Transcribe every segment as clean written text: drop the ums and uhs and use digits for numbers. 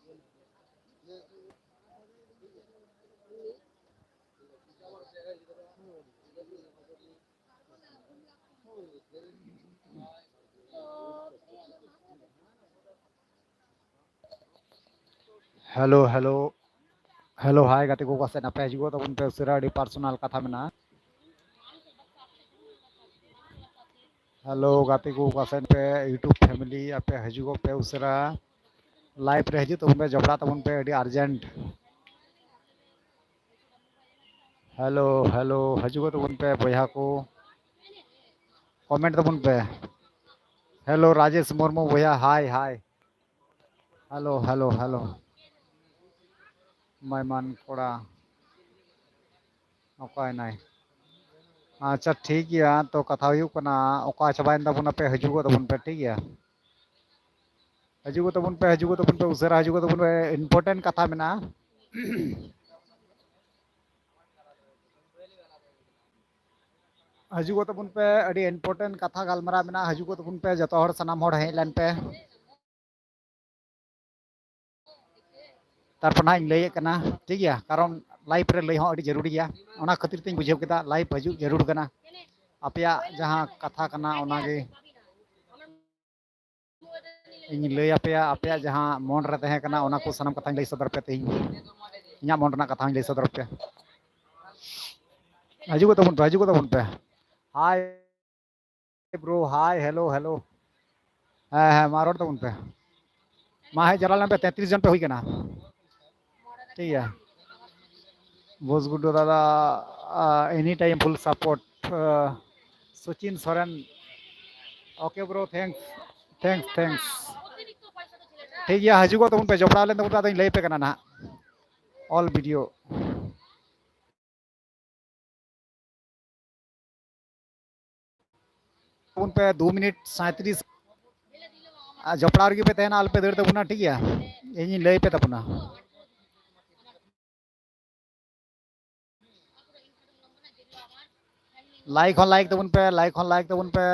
hello hello hello hi गाते को कासे नापे हिजुगो तबन पे उसेरा अडी पर्सनल कथा मेना हेलो गाते को कासे पे यूट्यूब फैमिली आपे हिजुगो पे उसेरा लाइव रे हिजु तबन पे जबड़ा तबन पे अडी अर्जेंट हेलो हेलो हिजुगो तबन पे बया को कमेंट तबन पे हेलो राजेश मुर्मू भैया हाय हाय हेलो हेलो हेलो मेहमान कोड़ा ओकाय नाय अच्छा ठीक गया तो कथा हुई कना ओका चबाइन तबन पे हिजुगो तबन पे ठीक गया हिजुगो तबन पे उसेरा हिजुगो तबन पे इम्पोर्टेंट कथा मेना हिजुगो तबन पे अडी इम्पोर्टेंट कथा गलमरा मेना हिजुगो तबन पे जतो हर सनाम हर हेज लेन पे तारपर ना लैए कना ठीक गया कारण लाइफ रे लई हो अडी जरूरी गया ओना खातिर तें बुझाव केदा लाइफ हजू जरूर कना अपया जहां कथा कना ओनागे इन लई अपया अपया जहां मन रे तहे कना ओना को सनम कथा लई सदर पे तें इना मन रना कथा लई सदर पे हिजुगो तबन पे hi bro hi hello hello हाँ हाँ मा रोड तबन पे मा हे जरा पे 33 जन पे हुई कना ठीक है बोस गुड्डू दादा any time full support Sachin Soren okay bro thanks thanks thanks ठीक है हिजुगो तबन पे जपड़ा लेन तबन पे लई पे कना ना ऑल वीडियो तबन पे 2 मिनट 37 जपड़ा रगे पे तहना अल्पे दर तबना ठीक है इन लई पे तबना लाइक तबन पे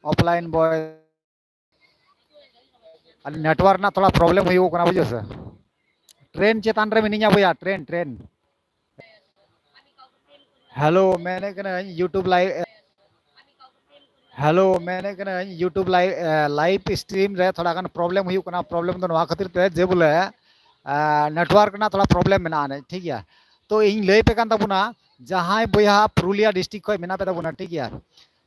ऑफलाइन बॉय नेटवर्क ना थोड़ा प्रॉब्लम हुई कना बुझे से ट्रेन चेतान रे मिनिया भैया ट्रेन ट्रेन हेलो मैंने कना यूट्यूब लाइव हेलो मैंने कना यूट्यूब लाइव स्ट्रीम रे थोड़ा गन प्रॉब्लम हुई कना प्रॉब्लम तो नवा खातिर ते जे बोले नेटवर्क ना थोड़ा प्रॉब्लम मेना ने ठीक है तो इन लई पे कान तबुना जहां बया पुरुलिया डिस्ट्रिक्ट खय मेना पे तबुना ठीक है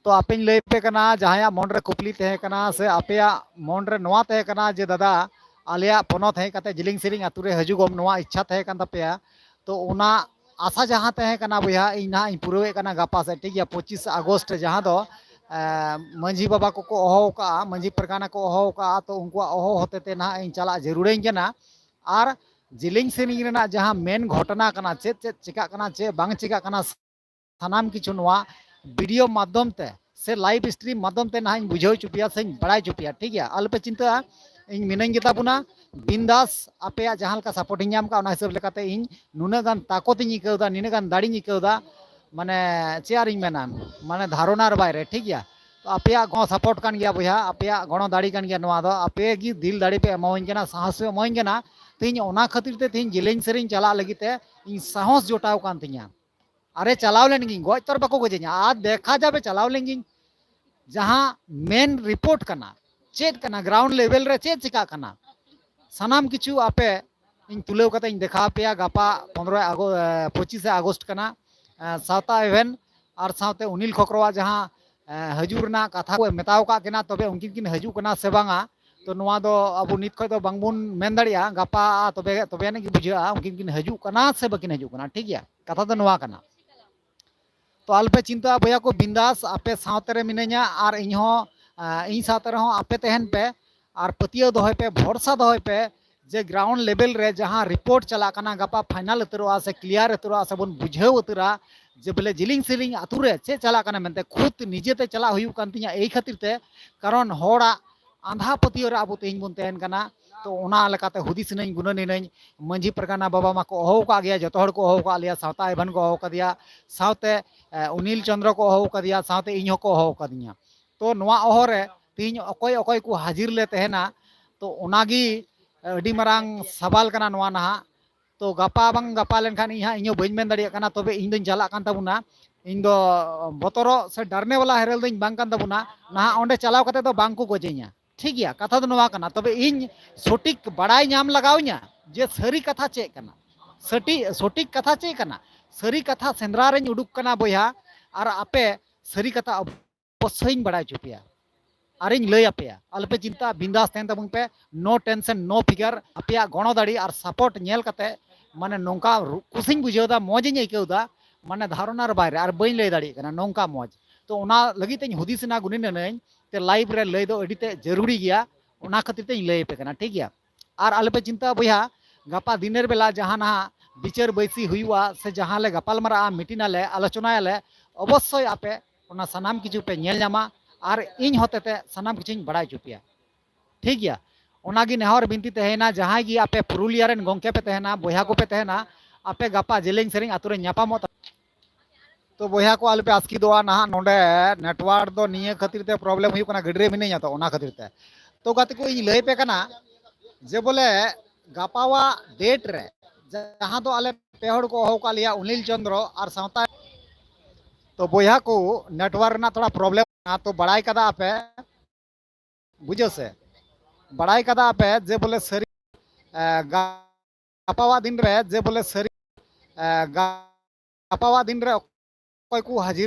तो आपे लई पे कना जहां मन रे कुपली तहे कना से आपया मन रे नवा तहे कना जे दादा आलिया पनत हे कते जिलिंग सिरिंग आतु रे हजुगम नवा इच्छा तहे कान तपेया तो ओना आशा जहां तहे कना बया इन ना इन पुरवे कना गपा से ठीक है 25 अगस्त जहां दो मंझी बाबा को अहो का मंझी परगाना को अहो का तो उनको अहो होते ते ना इन चला जरूर कना और जिलिंग सिरिंग रेना जहां मेन घटना कना चेत चेत चिका कना चे बांग चिका कना सानाम किछु नवा वीडियो माध्यम ते से लाइव स्ट्रीम माध्यम ते ना बुझाव चुपिया से बड़ा चुपिया ठीक है अल्पे चिंता इन मिनंग गेता बुना बिंदास आपे जहां का सपोर्ट नाम का हिसाब लेकाते इन नुना गान ताकत इकाउदा निना गान दाड़ी इकाउदा माने चेयर मेना माने धारणार बायरे ठीक है तो आपे गो सपोर्ट कान गया भैया आपे गणो दाड़ी कान गया नवा दो आपे गी दिल दाड़ी पे एमावइन केना साहस पे एमावइन केना तीन ओना खातिर ते तीन जिलेंग सेरिंग चला लगिते इन साहस जोटाव कान तिया अरे चलाव लेन गिन गज तर बाको गजेኛ आज देखा जाबे चलाव लेन गिन जहां मेन रिपोर्ट करना चेक करना ग्राउंड लेवल रे चेक चिका करना सानाम किछु आपे इन तुलेव कते इन देखा पे गापा 25 अगस्त करना सावता इवेंट और सावते अनिल खकरवा जहां हजुरना कथा को मेताव का केना तबे उनकिन किन हजू कना से बांगा तो नवा दो अब नित खय दो बांगबुन मेन दाड़िया गापा तबे तबे ने बुझा उनकिन किन हजू कना से बकिन हजू कना ठीक है कथा तो नवा कना तो अल्पे चिंता भैया को बिंदास आपे सावते रे मिनैया और इन इन सावते रे आपे तहन पे और पतियो दोहय पे भरोसा दोहय पे जे ग्राउंड लेवल रे जहां रिपोर्ट चला कना गपा फाइनल उतरवा से क्लियर उतरवा से बन बुझाव उतरा जे बोले जिलिंग सिलिंग आतु रे चे चला कना मेनते खुद निजेते चला हुयु कान तिया एई खातिर ते कारण होड़ा आंधा पतियो रे आबो तेहिं बन तहन कना तो ओना लेकाते हुदिस नई गुणनी नई मंझी परगाना बाबा मा को अहो का गया जतो हड़ को अहो का लिया सावता एभन को अहो का दिया सावते अनिल चंद्र को अहो का दिया सावते इन को अहो का दिया तो नवा अहो रे तीन अकोय अकोय को हाजिर ले तहना तो ओनागी अडी मारांग सवाल कना नोआ नहा तो गपा बांग गपा लेनखान इन बइन मेन दाड़िया कना तबे इन दों चलाक कान ताबुना इन दो बतरो से डरने वाला हेरल दों बांग कान ताबुना नहा ओंडे चलाव कते दो बांग को गोजेኛ ठीक गया कथा दो नोआ कना तबे इन सटीक बड़ाई नाम लगावኛ जे सरी कथा चे कना सटीक कथा चे कना सरी कथा सेंद्रा रेñ उडुक कना बोया और आपे सरी कथा अवश्य बड़ाई चुपिया और लय पे अलपे चिंता बिंदास तहन तबन पे नो टेंशन नो फिगर अपया गणो दाड़ी और सपोर्ट नेल कते माने नोंका कुसिं बुझेदा मौजिं आइकेदा माने धारणार बाहर और बई लय दाड़ी कना नोंका मौज तो ओना लगी तेñ हुदिसना गुनिन नई ते लाइव रे लय दो अडिते जरूरी गया ओना खातिर तेñ लय पे कना ठीक गया और अलपे चिंता बया गपा दिनेर बेला जहां ना विचार बैसी हुआ से जहां ले गपालमारा मीटिंगाले आलोचनायाले अवश्य आपे ओना सनाम किछु पे नेल ᱧᱟᱢᱟ और इन होते सनाम किछु बड़ा चुपिया ठीक गया ओनागी नेहर बिनती तहना जहां गी आपे पुरुलिया रेन गोंके पे तहना बोया को पे तहना आपे गपा जेलेंग सेरिंग आतुरे ᱧᱟᱯᱟᱢᱚ तो बोया को आलपे आस्की दोआ ना नोंडे नेटवर्क दो निये खातिर ते प्रॉब्लम हुई कना गडरे मिनेኛ तो ओना खातिर ते तो गाते को इन लय पे कना जे बोले गपावा डेट रे जहां दो आले पेहड़ को हो का लिया अनिल चंद्र और सावता तो बोया को नेटवर्क ना थोड़ा प्रॉब्लम ना तो बड़ाई कदा आपे बुझो से बड़ाई कदा आपे जे बोले सरी गपावा दिन रे जे बोले सरी गपावा दिन रे कोई को हाजिर